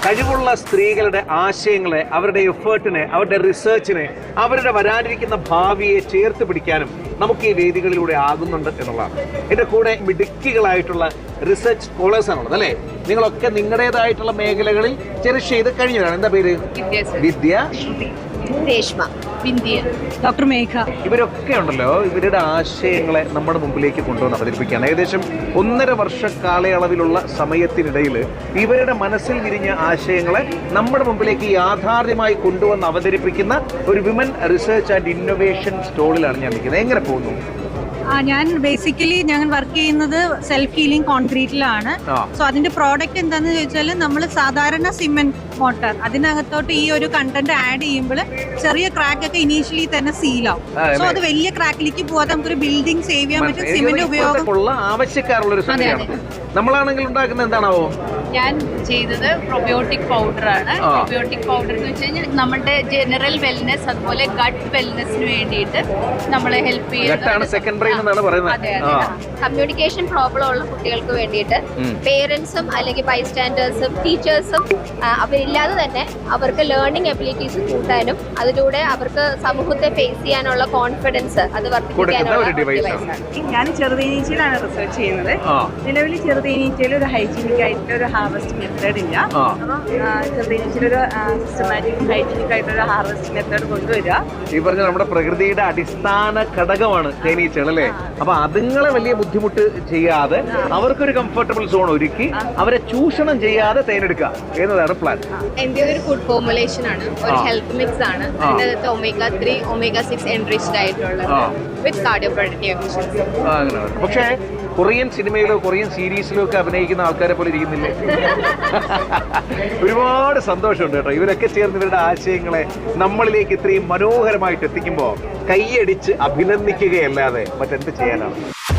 കഴിവുള്ള സ്ത്രീകളുടെ ആശയങ്ങളെ, അവരുടെ എഫേർട്ടിനെ, അവരുടെ റിസർച്ചിനെ, അവരുടെ വരാനിരിക്കുന്ന ഭാവിയെ ചേർത്ത് പിടിക്കാനും നമുക്ക് ഈ വേദികളിലൂടെ ആകുന്നുണ്ട് എന്നുള്ളതാണ്. എൻ്റെ കൂടെ മിടുക്കികളായിട്ടുള്ള റിസർച്ച് സ്കോളേഴ്സ് ആണുള്ളത് അല്ലേ? നിങ്ങളൊക്കെ നിങ്ങളുടേതായിട്ടുള്ള മേഖലകളിൽ ചെറിഷ് ചെയ്ത് കഴിഞ്ഞവരാണ്. എന്താ പേര്? വിദ്യ, രേഷ്മ, വിന്ധ്യ, ഡോക്ടർ മേഘ. ഇവരൊക്കെ ഉണ്ടല്ലോ, ഇവരുടെ ആശയങ്ങളെ നമ്മുടെ മുമ്പിലേക്ക് കൊണ്ടുവന്ന് അവതരിപ്പിക്കുകയാണ്. ഏകദേശം 1.5 വർഷ കാലയളവിലുള്ള സമയത്തിനിടയിൽ ഇവരുടെ മനസ്സിൽ വിരിഞ്ഞ ആശയങ്ങളെ നമ്മുടെ മുമ്പിലേക്ക് യാഥാർത്ഥ്യമായി കൊണ്ടുവന്ന് അവതരിപ്പിക്കുന്ന ഒരു വിമൻ റിസർച്ച് ആൻഡ് ഇന്നൊവേഷൻ സ്റ്റോളിലാണ് ഞാൻ നിൽക്കുന്നത്. എങ്ങനെ പോകുന്നു? ഞാൻ ബേസിക്കലി ഞങ്ങൾ വർക്ക് ചെയ്യുന്നത് സെൽഫ് ഹീലിംഗ് കോൺക്രീറ്റിലാണ്. സോ അതിന്റെ പ്രോഡക്റ്റ് എന്താന്ന് ചോദിച്ചാൽ നമ്മൾ സാധാരണ സിമെന്റ് മോട്ടർ അതിനകത്തോട്ട് ഈ ഒരു കണ്ടന്റ് ആഡ് ചെയ്യുമ്പോൾ ചെറിയ ക്രാക്ക് ഒക്കെ ഇനീഷ്യലി തന്നെ സീലാവും. സോ അത് വലിയ ക്രാക്കിലേക്ക് പോകാതെ നമുക്കൊരു ബിൽഡിംഗ് സേവ് ചെയ്യാൻ പറ്റും. സിമെന്റ് ഉപയോഗം ആവശ്യക്കാരുള്ള ഒരു സംഗതിയാണ്. നമ്മളാണെങ്കിൽ ഉണ്ടാക്കുന്നത് എന്താണാവോ? ഞാൻ ചെയ്തത് പ്രൊബയോട്ടിക് പൗഡർ ആണ്. പ്രൊബയോട്ടിക് പൗഡർ എന്ന് വെച്ച് കഴിഞ്ഞാൽ നമ്മുടെ ജനറൽ വെൽനെസ് അതുപോലെ ഗട്ട് വെൽനെസ്സിന് വേണ്ടിയിട്ട് നമ്മളെ ഹെൽപ്പ് ചെയ്യുന്നത്. കമ്മ്യൂണിക്കേഷൻ പ്രോബ്ലം ഉള്ള കുട്ടികൾക്ക് വേണ്ടിയിട്ട് പേരൻസും അല്ലെങ്കിൽ ബൈസ്റ്റാൻഡേഴ്സും ടീച്ചേഴ്സും അവരില്ലാതെ തന്നെ അവർക്ക് ലേണിംഗ് എബിലിറ്റീസ് കൂട്ടാനും അതിലൂടെ അവർക്ക് സമൂഹത്തെ ഫേസ് ചെയ്യാനുള്ള കോൺഫിഡൻസ് അത് വർദ്ധിപ്പിക്കാനുള്ള ഡിവൈസാണ്. ഞാൻ ചെറുതേനീച്ചയിലാണ് റിസർച്ച് ചെയ്യുന്നത്. നിലവിൽ ചെറുതേനീച്ചയിൽ ഒരു ഹൈജീനിക് ആയിട്ടുള്ള ഒരു ഹാർവെസ്റ്റ് മെത്തേഡ് ഇല്ല. അപ്പം ചെറുതേനീച്ചയിലൊരു സിസ്റ്റമാറ്റിക് ഹൈജീനിക് ആയിട്ടുള്ള ഹാർവെസ്റ്റ് മെത്തേഡ് കൊണ്ടുവരിക. ഈ പറഞ്ഞ നമ്മുടെ പ്രകൃതിയുടെ അടിസ്ഥാന ഘടകമാണ് തേനീച്ചകൾ അല്ലേ? അപ്പൊ അതുങ്ങളെ വലിയ ബുദ്ധിമുട്ട് ചെയ്യാതെ അവർക്കൊരു കംഫർട്ടബിൾ സോൺ ഒരുക്കി അവരെ ചൂഷണം ചെയ്യാതെ തേനെടുക്കുക എന്നതാണ് പ്ലാൻ. എന്റെ ഒരു ഫുഡ് ഫോർമുലേഷൻ ആണ്, ഒരു ഹെൽത്ത് മിക്സ് ആണ്. അതിനകത്ത് omega-3, omega-6 എൻറിച്ച്ഡ് ആയിട്ടുള്ള വിത്ത് കാർഡിയോ പ്രൊഡക്റ്റീവ് എഫിഷ്യൻസി. പക്ഷേ കൊറിയൻ സിനിമയിലോ കൊറിയൻ സീരീസിലോ ഒക്കെ അഭിനയിക്കുന്ന ആൾക്കാരെ പോലെ ഇരിക്കുന്നില്ലേ? ഒരുപാട് സന്തോഷമുണ്ട് കേട്ടോ. ഇവരൊക്കെ ചേർന്ന് ഇവരുടെ ആശയങ്ങളെ നമ്മളിലേക്ക് ഇത്രയും മനോഹരമായിട്ട് എത്തിക്കുമ്പോൾ കൈയടിച്ച് അഭിനന്ദിക്കുകയല്ലാതെ മറ്റെന്ത് ചെയ്യാനാണ്?